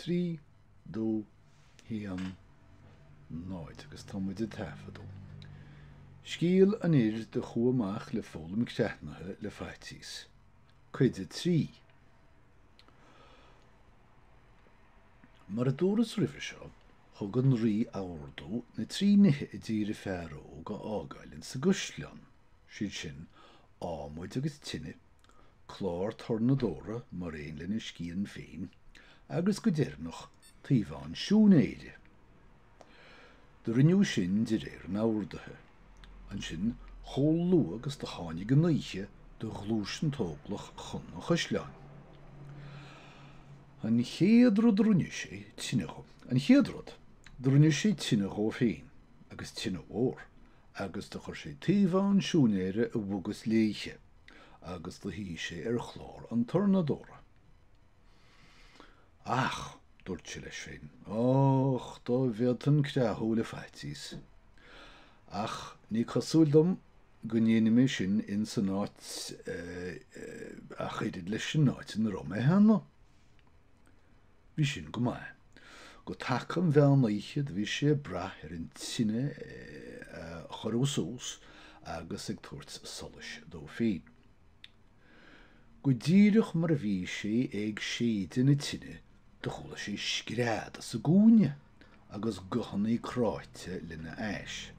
trí, dó, hían, náid agus támuid a tafadó. Scíal an ir de chuamach le fólam ceathnathe le faitís. Cuide trí. Mar a dóras rifir seo, thug an rí áardó na trí nithe I ddír fearó go ágáilinn sa gusleán, siad sin ámuid agus tinne, chlár tornadóra mar éon lena scían féin, agus go déirnach taobháin siúnéide. De riniú sin de réir an áardathe, an sin chól lu agus de cháinnig an naoiche de ghlúsin tóglach chun a chusleán. An chéadrod runne sé tinnecho, an chéadrod runne sé tinnecho féin, agus tinne ór, agus de chur sé taobháin siúnéire a bhugus léiche, agus de hí sé chlár an tornadóra. Ach, dúirt sé leis féin, ach, dá bhead an creathú le faitís. Ach, ní cosúildom go ndéanam mé sin in san áit a chéidir leis sin áit in rom é hena. Bhí sin go maith. Go tachan bhean naoiche de bhí sé brath ar an tine chur ó sós agus ag tuairt solas dó féin. Go díirich mar bhí sé ag séad in na tine de chola sé scread as a gúine agus gochanna cráite lena éis.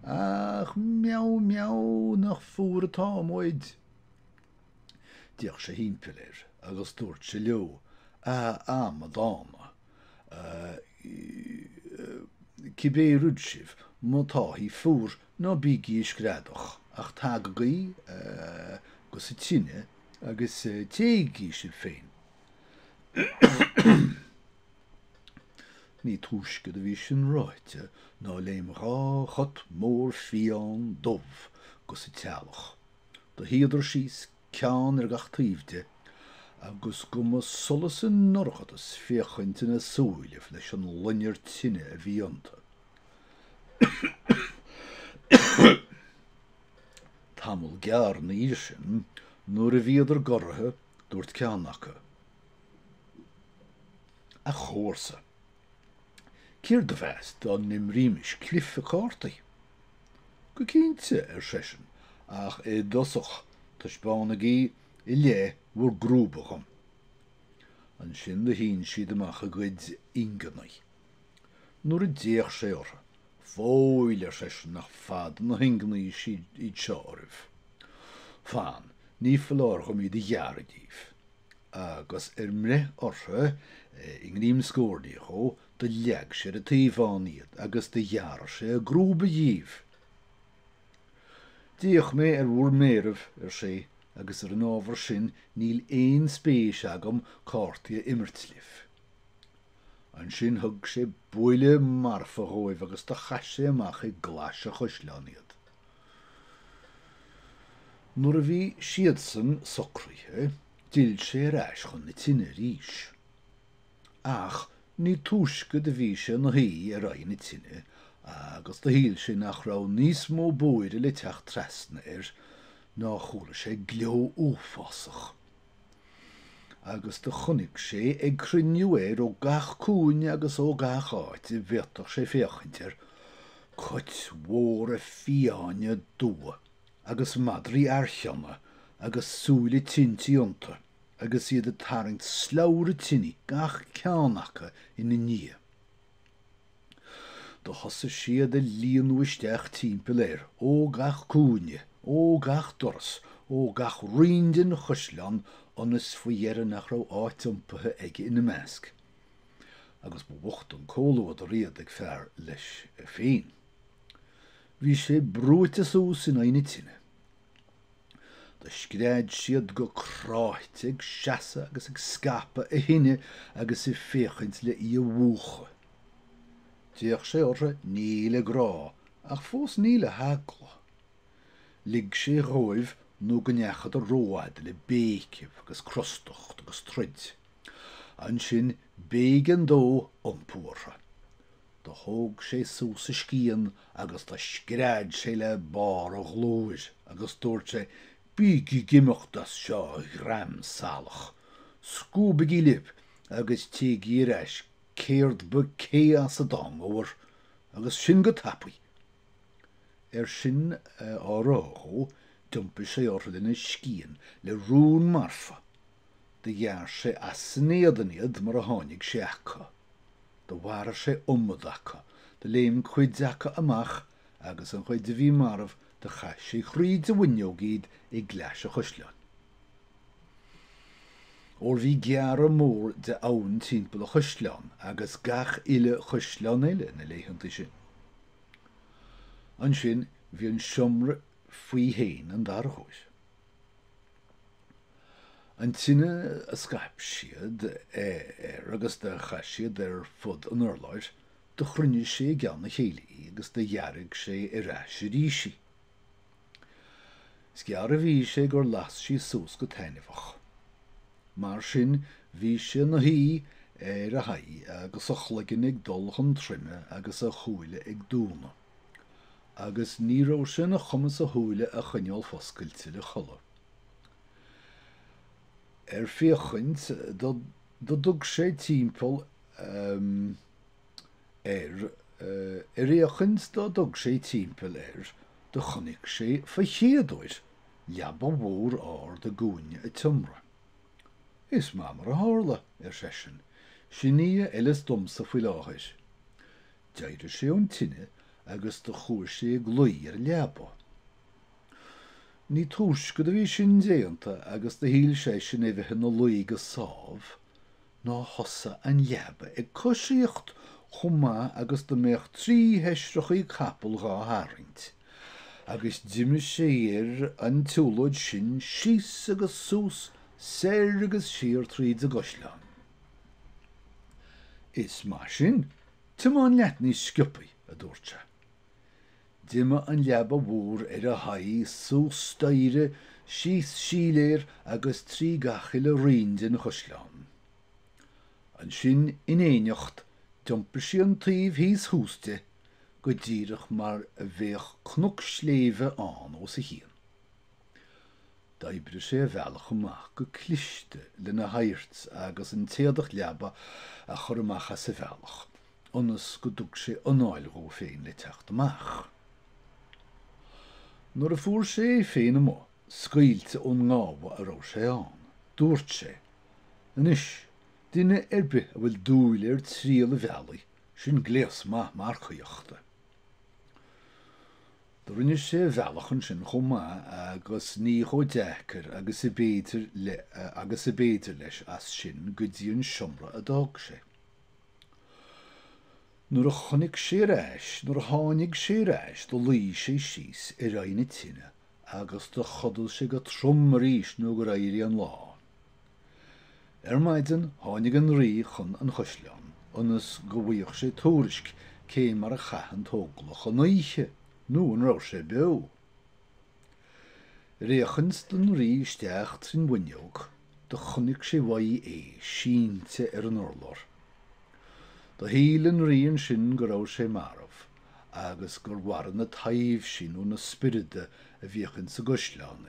Ach, miau, miau, nach fuair atá muid. Diach sé hímpelir agus dúirt sé leo, Madonna, cibé rud sibh, má tá hí fuair ná bígí screadach, ach tá go gaí go sa tine agus téigí sibh féin. Ní túisce de bhí sin ráite ná léim rá chut mór fián dómh go sa tealach. Do hiadidir síos ceann ar gach taobhde agus go mo solas an norchadas féchaint in a súileh leis an lunneir tine a bhí ionta. Tamil gear na ír sin nuair a bhíadidir gortha dúirt ceannacha. A chóirsa. Céir de bheas dá nimrímis cliffe cártaí. Go cínte ar sesin, ach dosach tá spánagaí I lé bhfuair grúbacham. An sin de hín siad amach a gcuid inganaí. Nuair a déach sé ortha, fóil ar sesin nach fad na hinganaí siad iad seoiribh. Fáin, ní fallár chum iad a dhearadíh. Agus mre ortha ingríim scóirdaíochó de leag sé a taobháníad agus de dhearar sé a grúba díomh. Díoch mé bhuair méirih ar sé agus ar an ábhar sin níl éon spéis agam cártaí immertlih. An sin thug sé buaile marfa róibh agus de chas sé amach I glas a chusleáníad. Nuair a bhí siad san socrthaithe, dill sé ar ais chun na tine ríis. Ach, ní túisce de bhí sé na hí ar aon na tine, agus de híl sé nach rá níos mó bóide le teach trasna ná chóla sé gleo úfásach. Agus de chunig sé ag criniú ó gach cúine agus ó gach áit I bheartach sé féchaintir, chuit mhór a fiáine dua, agus madrí archeanna, agus súile tinti ionta, agus iad a taringt sláir a tinni gach ceannacha ina nia. Do thosa siad a líonú isteach timpeléir ó gach cúine, ó gach doras, ó gach riondin chusleán onas faoihearra nach rá áit iompathe ige ina measc. Agus ba bhucht an cólamhad a riad ag fearr leis féin. Bhí sé brúite sús in aine tine. Da scread siad go cráit ag seasa agus ag scapa a hinne agus I féchaint le I a bhúcha. Díach sé ortha níle grá, ach fós níle hagla. Lig sé roimh nó go neachad a róáid le béicibh agus crostocht agus trid. An sin bégan dó ompúra. Da thóg sé sús a scían agus tá scread sé le bar a ghlóir agus dúirt sé bígi gimimeachtas seo gram salach. Scúbigí lib agus tíí eis céird bu cé as a dang óir agus sin go tappaí. Sin áráó dumpa sé orlin scían le rún marfa, de dhear sé as snéadaniad mar a tháinig sé acha, de bhhara sé umadacha, de léim chuiddeacha amach agus an chuid de bhí marmh de cha sé chríd a bhainneogéad I gleis a chusleán. Or bhí gearra mór de ann timpeall a chusleán agus gach ile chusleán eile na léhananta sin. An sin bhí an siomra faoi héin an dar chuis. An tine a scaip siad agus de cha siad fud an urláir de chrunne sé gan na chéalaí agus de dhearrig sé I reis a ríisi. Sgear a bhí sé gur las sí sús go tainefach. Mar sin bhí sé na hí a haí agus a chlagin ag dulchan trimme agus a chúile ag dúna. Agus níró sin a chumas a thuúile a chuineol foscailte le chola. Fiochaint do dug sé timpeall réochaint do dug sé timpeall do chunig sé fa chéadúir leabba mhór ár de gúine a tumra. Is má mar a hála sé sin ní eiles domsa faoi láthir. Deidir sé ón tine agus do chuair sé glúí ar leabba. Ní túis go bhí sin déanta agus de híl sé sin bheitthe na luí go sábh, ná thosa an leabba ag cosíocht chumá agus do méocht trí heistrichaí capal gá hairint, agus diime sé an túlóid sin síos agus sús séir agus siar tríd a gosleán. Is má sin, timán leat ní sciupaí a dúirte. Dime an leabba mhór a haí sús daire síos síléir agus trí gachil a riinde na chosleán. An sin inéineocht dumpa sí an taobh híos húste go ddíireach mar a bheith cnuk sléimhe an ó sa hían. D'oibre sé bhealach amach go cliste le na hairt agus an téadach leabba a chur amach a sa bhealach, onas go dug sé anáil go féin le techt amach. Nuair a fuair sé féin amá, scaoilte ón ngáha a rá sé an, dúirt sé, anis, duine be a bhfuil dúil ar tríal a bhealaí, sin gléas má mar chuochta. Do rinne sé bhealachan sin chumá agus ní cho deachar agus I béidir leis as sin go dtí an siomra a dag sé. Nuair a chonig sé reis, nuair a tháinig sé reis do lí sé síos I raine tine agus do chodal sé go trom ríis nó go éirí an lá. Maidin tháinig an rí chun an chosleán, onas go bhuíoch sé tórisc cé mar a chahan tóglach an éiche, nó an rá sé beú. Réachans den rí isteach trin bhuineog, do chonig sé bhaí sínte an orlór. Do hílan rion sin go rá sé marmh, agus gur waran na taobh sin ó na spiride a bhíochan sa gosleán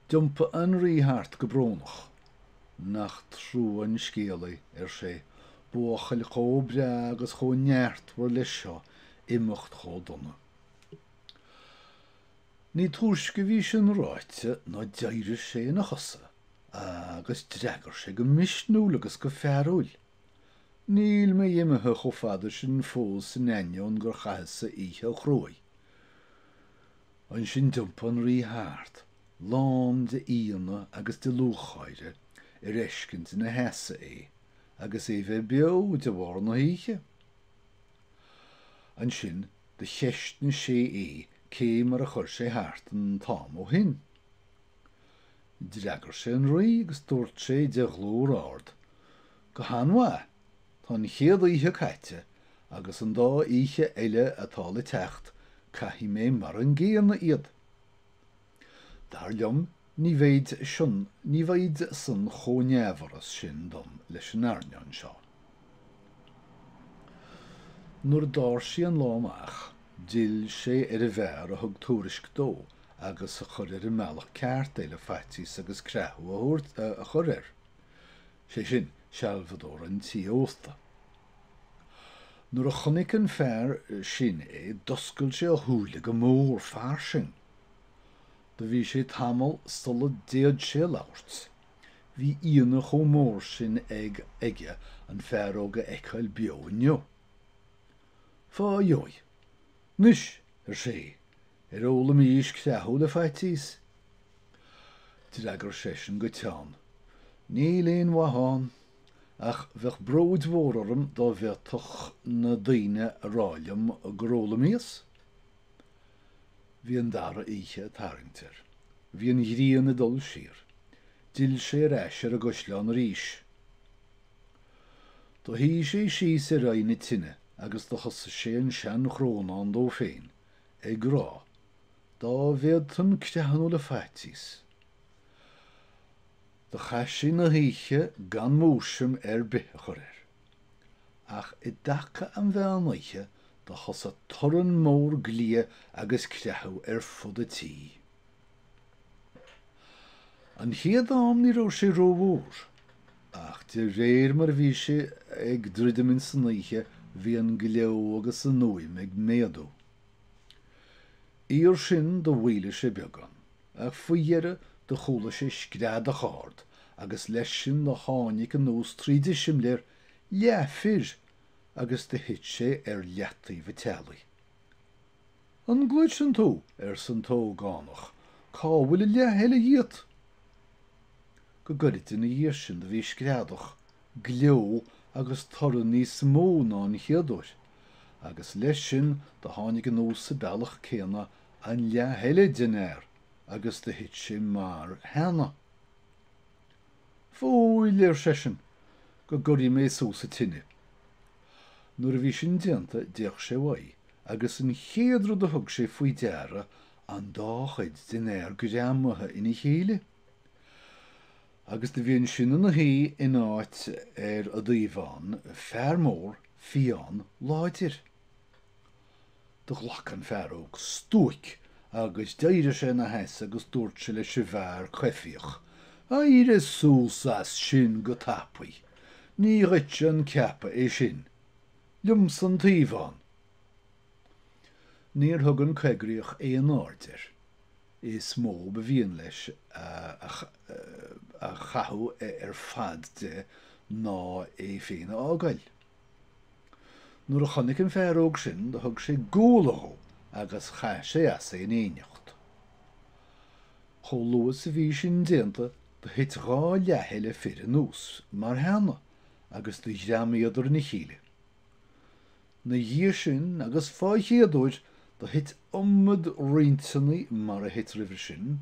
Dumpa an ríthart go brónach, nach trú an scéala sé, buchail có bre agus có neart bhar leis seo imimecht có donna. Ní túis go bhí sin ráite ná deirir sé na chosa, agus dreagar sé go misnú agus go fearúil. Níl me dhéimethe cho fada sin fós san aineón gur chaasa ihe chrói. An sin dumpa an ríthart, lán de íana agus de lúchaide éiscint na heasa agus bheith beo de bhar na híche. An sin de cheistna sé cé mar a chur sé thart an tám ó hin. Dreagar sé an rí agus dúirt sé de glór ard. Go hanmha, tá chéad ihe caite agus an dá ihe eile atá le techt caithí mé mar an géana iad. Dar liom ní bhéid san chóneamharas sin dom leis an airneán seo. Nuair dáir sí an lámach, dill sé a bhear a thug túrisc dó agus a chur ar an meallach ceart éile feitís agus creathú a chur. sé sin Salvador an tíosta. Nuair a chonig an fearr sin doscail sé a thuúla go mór fearr sin. Da bhí sé tamil sulla déad sé labhairt. Bhí íana chomh mór sin aige an fearr óga eiceil beo inniu. Fá jói. Nis, sé, óla míos cleathú le faitíos. Dragar sé sin go teán. Ní léon wathán, ach bheith bróid mhór orm dá bheartach na daoine a ráilm gur óla míos. Bhí an dara ihe tarringtir. Bhí an ghrian a dul sir. Dil sé eisiar a gosleán ríis. Tá hí sé síos a raine tine agus do chosa sé an sean chrónán dó féin. Grá, dá bhéad tan cteanú le faitíos. Da chais sin na híche gan músim bithe choir. Ach I dacha an bheanaiche da chosa toran mór glia agus cteachú fud a tí. An chiad am ní ró sé róhór, ach de réir mar bhí sé ag dridamin san naiche bhí an gleo agus an nóim ag méadú. Íor sin do bhuiile sé beagán, ach faoihearre do chola sé scread a chard, agus leis sin do tháinig an nós tríide simléir leafir agus de hit sé leataí bhitealaí. An gluid sin tó san tó gánach, cá bhfuil lehéile iad. Go gorid in dhéir sin do bhí screadach, gleo agus toran níos mó ná an chéadúir, agus leis sin do tháinig an nós sa bealach céanna an lehéile dinéir agus de hit sé mar hena. Fói léir sé sin, go gurí mé sósa tinine. Nuair a bhí sin déanta déach sé bhaid, agus an chéadrú do thug sé faoi deara an dáchaid dinéir go deamathe ina chéile. Agus de bhíonn sin na hí in áit a daomháin fearr mór fián láidir. Do ghlachan fearr óg stúic agus deire sé na heas agus dúirt sé le sé bhar chuifiach. Aire súsas sin go tapaí. Ní rite an ceapa sin. Lumsan tíomháin. Níor thug an coigrioch an áirtir. Is mó be bhíon leis a chathú fad de ná féin ágail. Nuair a chonig an fearr óg sin do thug sé gúlathó agus cha sé as in éineocht. Chó luas a bhí sin déanta do hit rá lehéile fir an nús mar hena agus do dhreamíadidir na chéile. Na dhé sin agus fáichéadúir do hit omad riintsannaí mar a hit rihir sin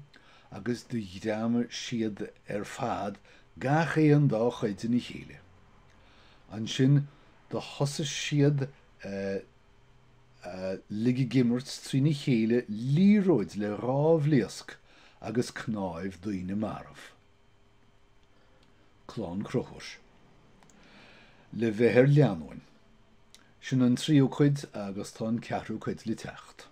agus do dhreamar siad fad gach éon dá chuid in na chéile. An sin do thosa siad ligi gimmert trí na chéile líróid le rábhléasc agus cnáibh daoine marmh. Clán crochúir. Le bheithir leanúin. Sin an tríú chuid agus tá an ceathrú chuid le techt.